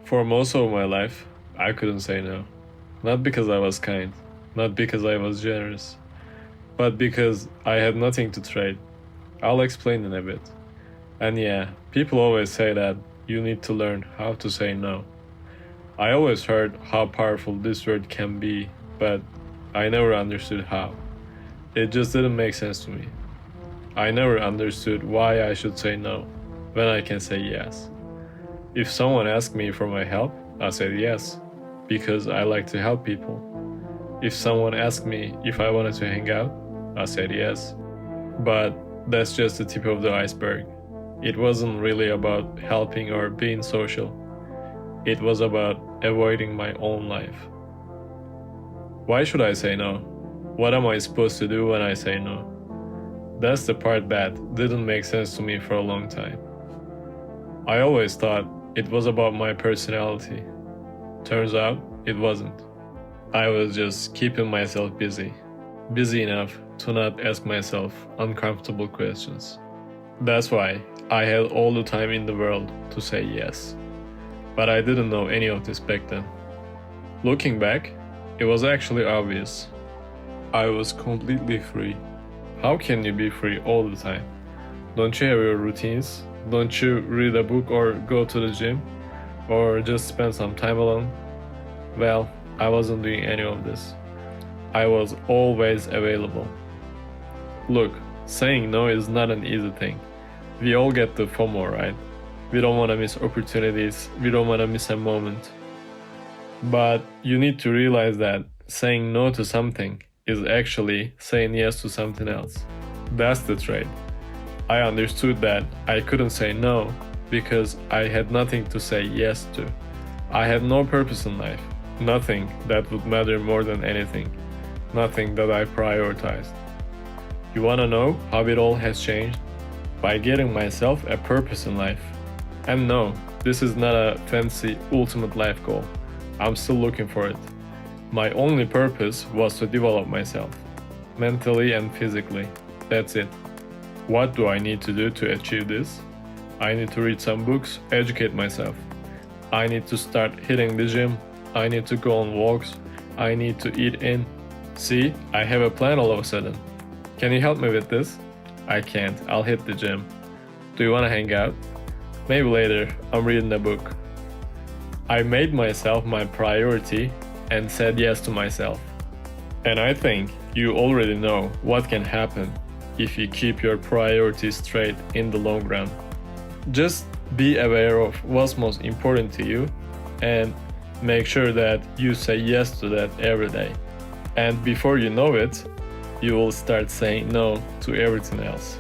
For most of my life, I couldn't say no. Not because I was kind, not because I was generous, but because I had nothing to trade. I'll explain in a bit. And yeah, people always say that you need to learn how to say no. I always heard how powerful this word can be, but I never understood how. It just didn't make sense to me. I never understood why I should say no when I can say yes. If someone asked me for my help, I said yes, because I like to help people. If someone asked me if I wanted to hang out, I said yes. But that's just the tip of the iceberg. It wasn't really about helping or being social. It was about avoiding my own life. Why should I say no? What am I supposed to do when I say no? That's the part that didn't make sense to me for a long time. I always thought it was about my personality. Turns out it wasn't. I was just keeping myself busy enough to not ask myself uncomfortable questions. That's why I had all the time in the world to say yes. But I didn't know any of this back then. Looking back, it was actually obvious. I was completely free. How can you be free all the time? Don't you have your routines? Don't you read a book or go to the gym? Or just spend some time alone? Well, I wasn't doing any of this. I was always available. Look, saying no is not an easy thing. We all get the FOMO, right? We don't want to miss opportunities. We don't want to miss a moment. But you need to realize that saying no to something is actually saying yes to something else. That's the trade. I understood that I couldn't say no because I had nothing to say yes to. I had no purpose in life, nothing that would matter more than anything, nothing that I prioritized. You wanna know how it all has changed? By getting myself a purpose in life. And no, this is not a fancy ultimate life goal. I'm still looking for it. My only purpose was to develop myself, mentally and physically. That's it. What do I need to do to achieve this? I need to read some books, educate myself. I need to start hitting the gym. I need to go on walks. I need to eat in. See, I have a plan all of a sudden. Can you help me with this? I can't. I'll hit the gym. Do you want to hang out? Maybe later. I'm reading a book. I made myself my priority and said yes to myself. And I think you already know what can happen if you keep your priorities straight in the long run. Just be aware of what's most important to you and make sure that you say yes to that every day. And before you know it, you will start saying no to everything else.